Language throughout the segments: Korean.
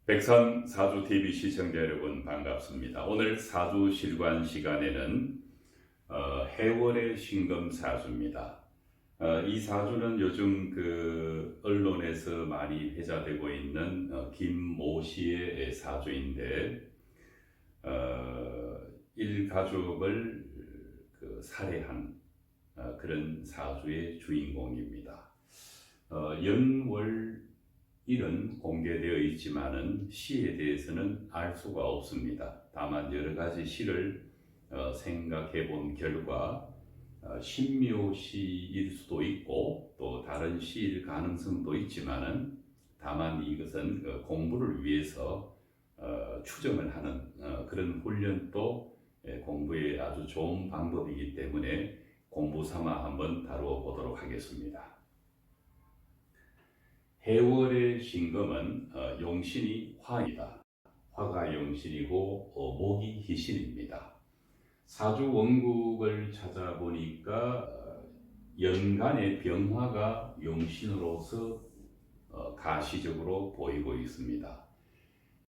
백선 사주TV 시청자 여러분 반갑습니다. 오늘 사주실관 시간에는 해월의 신금 사주입니다. 이 사주는 요즘 언론에서 많이 회자되고 있는 김모 씨의 사주인데 일가족을 살해한 그런 사주의 주인공입니다. 연월 일은 공개되어 있지만은 시에 대해서는 알 수가 없습니다. 다만 여러 가지 시를 생각해 본 결과 신묘시일 수도 있고 또 다른 시일 가능성도 있지만은 다만 이것은 공부를 위해서 추정을 하는 그런 훈련도 공부에 아주 좋은 방법이기 때문에 공부 삼아 한번 다루어 보도록 하겠습니다. 해월의 신금은 용신이 화이다. 화가 용신이고 목이 희신입니다. 사주 원국을 찾아보니까 연간의 병화가 용신으로서 가시적으로 보이고 있습니다.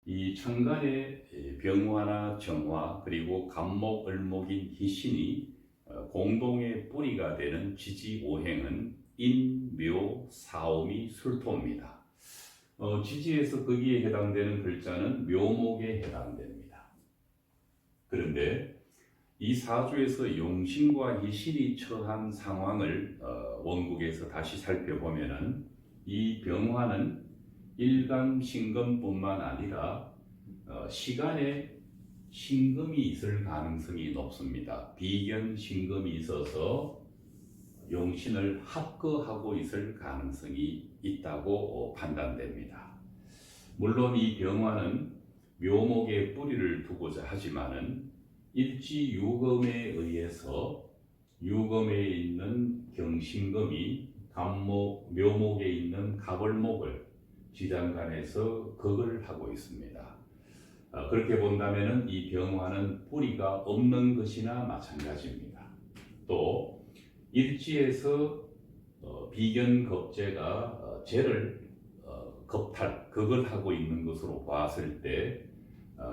이 천간의 병화나 정화 그리고 간목, 을목인 희신이 공동의 뿌리가 되는 지지오행은 인, 묘, 사오미, 술토입니다. 지지에서 거기에 해당되는 글자는 묘목에 해당됩니다. 그런데 이 사주에서 용신과 희신이 처한 상황을 원국에서 다시 살펴보면은 이 병화는 일간 신금뿐만 아니라 시간에 신금이 있을 가능성이 높습니다. 비견 신금이 있어서 용신을 합거하고 있을 가능성이 있다고 판단됩니다. 물론 이 병화는 묘목에 뿌리를 두고자 하지만은 일지유금에 의해서 유금에 있는 경신금이 묘목에 있는 갑을목을 지장간에서 극을 하고 있습니다. 그렇게 본다면은 이 병화는 뿌리가 없는 것이나 마찬가지입니다. 또 일지에서 비견겁재가 재를 극을 하고 있는 것으로 봤을 때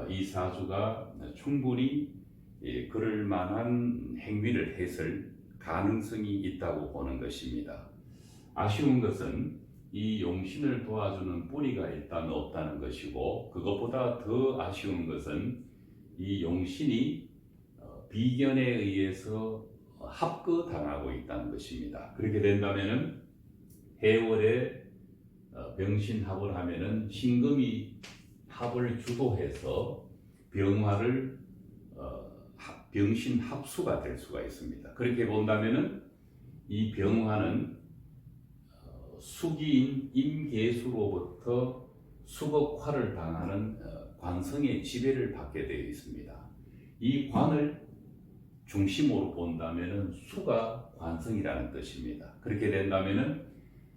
이 사주가 충분히 그럴 만한 행위를 했을 가능성이 있다고 보는 것입니다. 아쉬운 것은 이 용신을 도와주는 뿌리가 일단 없다는 것이고, 그것보다 더 아쉬운 것은 이 용신이 비견에 의해서 합거당하고 있다는 것입니다. 그렇게 된다면은 해월에 병신합을 하면은 신금이 합을 주도해서 병화를 병신합수가 될 수가 있습니다. 그렇게 본다면은 이 병화는 수기인 임계수로부터 수극화를 당하는 관성의 지배를 받게 되어 있습니다. 이 관을 중심으로 본다면은 수가 관성이라는 뜻입니다. 그렇게 된다면은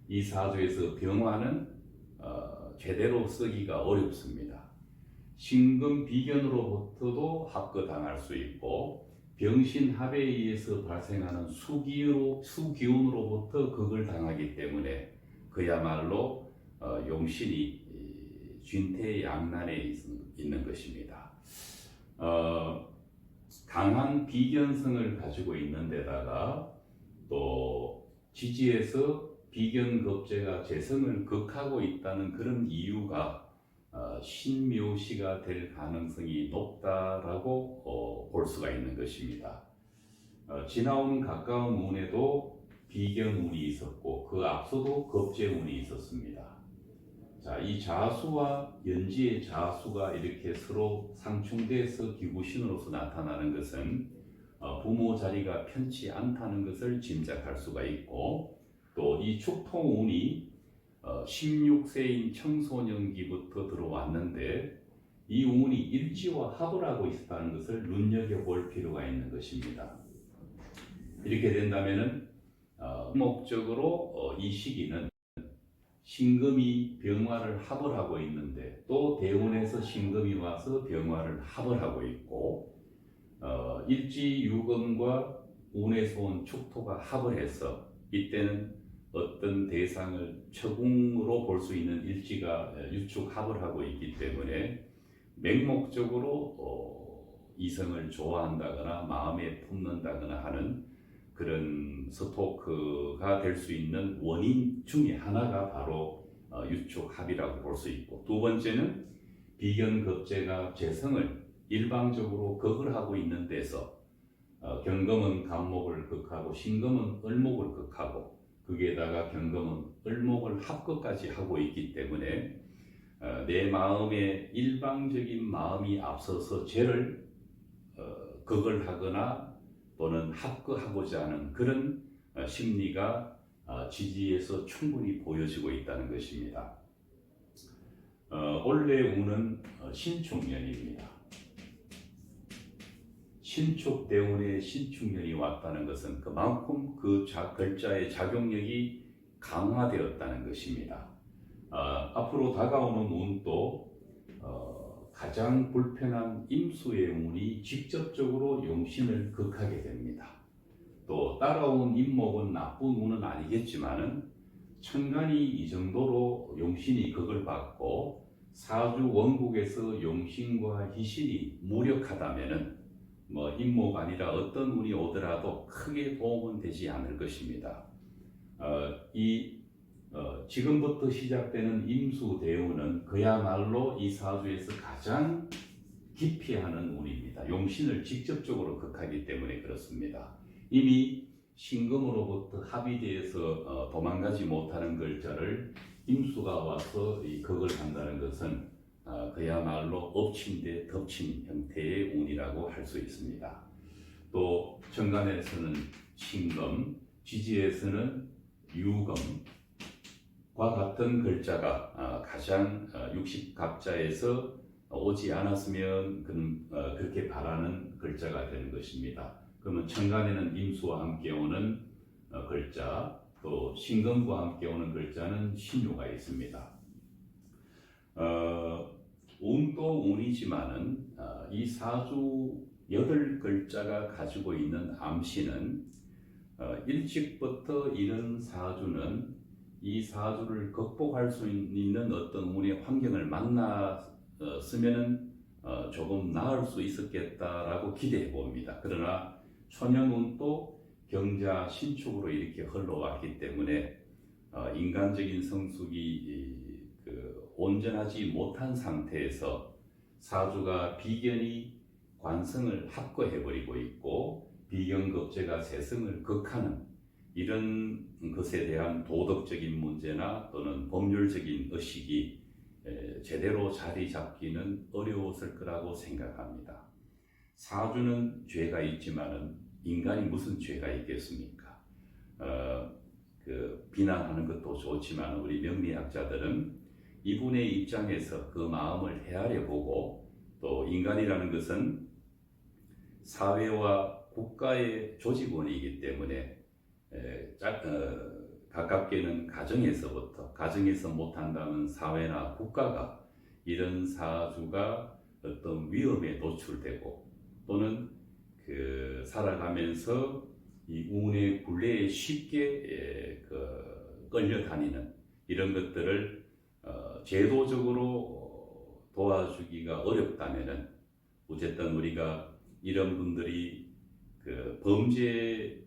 이 사주에서 병화는 제대로 쓰기가 어렵습니다. 신금 비견으로부터도 합거당할 수 있고 병신합에 의해서 발생하는 수기운으로부터 극을 당하기 때문에 그야말로 용신이 쥔태양난에 있는 것입니다. 강한 비견성을 가지고 있는 데다가 또 지지에서 비견겁재가 재성을 극하고 있다는 그런 이유가 신묘시가 될 가능성이 높다라고 볼 수가 있는 것입니다. 지나온 가까운 운에도 비견운이 있었고 그 앞서도 겁재운이 있었습니다. 자, 이 자수와 연지의 자수가 이렇게 서로 상충돼서 기구신으로서 나타나는 것은 부모 자리가 편치 않다는 것을 짐작할 수가 있고, 또 이 축토운이 16세인 청소년기부터 들어왔는데 이 운이 일지와 합을 하고 있다는 것을 눈여겨볼 필요가 있는 것입니다. 이렇게 된다면은 목적으로 이 시기는 신금이 병화를 합을 하고 있는데 또 대운에서 신금이 와서 병화를 합을 하고 있고 일지유금과 운에서 온 축토가 합을 해서 이때는 어떤 대상을 처궁으로 볼 수 있는 일지가 유축합을 하고 있기 때문에 맹목적으로 이성을 좋아한다거나 마음에 품는다거나 하는 그런 스토크가 될 수 있는 원인 중에 하나가 바로 유축합이라고 볼 수 있고, 두 번째는 비견급제가 재성을 일방적으로 극을 하고 있는 데서 경금은 간목을 극하고 신금은 을목을 극하고 거기에다가 경금은 을목을 합극까지 하고 있기 때문에 내 마음에 일방적인 마음이 앞서서 죄를 극을 하거나 또는 합극하고자 하는 그런 심리가 지지에서 충분히 보여지고 있다는 것입니다. 올해 운은 신축년입니다. 신축 대운에 신축년이 왔다는 것은 그만큼 그 글자의 작용력이 강화되었다는 것입니다. 앞으로 다가오는 운도 가장 불편한 임수의 운이 직접적으로 용신을 극하게 됩니다. 또 따라온 임목은 나쁜 운은 아니겠지만은 천간이 이 정도로 용신이 극을 받고 사주 원국에서 용신과 희신이 무력하다면은 임목 아니라 어떤 운이 오더라도 크게 도움은 되지 않을 것입니다. 지금부터 시작되는 임수 대운은 그야말로 이 사주에서 가장 기피하는 운입니다. 용신을 직접적으로 극하기 때문에 그렇습니다. 이미 신금으로부터 합의되어서 도망가지 못하는 글자를 임수가 와서 이 극을 한다는 것은 그야말로 엎친 데 덮친 형태의 운이라고 할 수 있습니다. 또 천간에서는 신금, 지지에서는 유금과 같은 글자가 가장 60갑자에서 오지 않았으면 그렇게 바라는 글자가 되는 것입니다. 그러면 천간에는 임수와 함께 오는 글자, 또 신금과 함께 오는 글자는 신유가 있습니다. 운도 운이지만은 이 사주 8글자가 가지고 있는 암시는 일찍부터 이런 사주는 이 사주를 극복할 수 있는 어떤 운의 환경을 만났으면 조금 나을 수 있었겠다라고 기대해 봅니다. 그러나 초년운도 경자 신축으로 이렇게 흘러왔기 때문에 인간적인 성숙이 온전하지 못한 상태에서 사주가 비견이 관성을 합거해버리고 있고 비견급제가 세성을 극하는 이런 것에 대한 도덕적인 문제나 또는 법률적인 의식이 제대로 자리 잡기는 어려웠을 거라고 생각합니다. 사주는 죄가 있지만은 인간이 무슨 죄가 있겠습니까? 비난하는 것도 좋지만 우리 명리학자들은 이분의 입장에서 그 마음을 헤아려 보고, 또 인간이라는 것은 사회와 국가의 조직원이기 때문에 가깝게는 가정에서 못한다면 사회나 국가가 이런 사주가 어떤 위험에 노출되고 또는 살아가면서 이 운의 굴레에 쉽게 끌려다니는 이런 것들을 제도적으로 도와주기가 어렵다면은 어쨌든 우리가 이런 분들이 범죄인이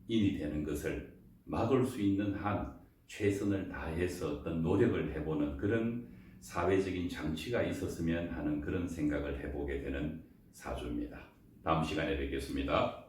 되는 것을 막을 수 있는 한 최선을 다해서 어떤 노력을 해보는 그런 사회적인 장치가 있었으면 하는 그런 생각을 해보게 되는 사주입니다. 다음 시간에 뵙겠습니다.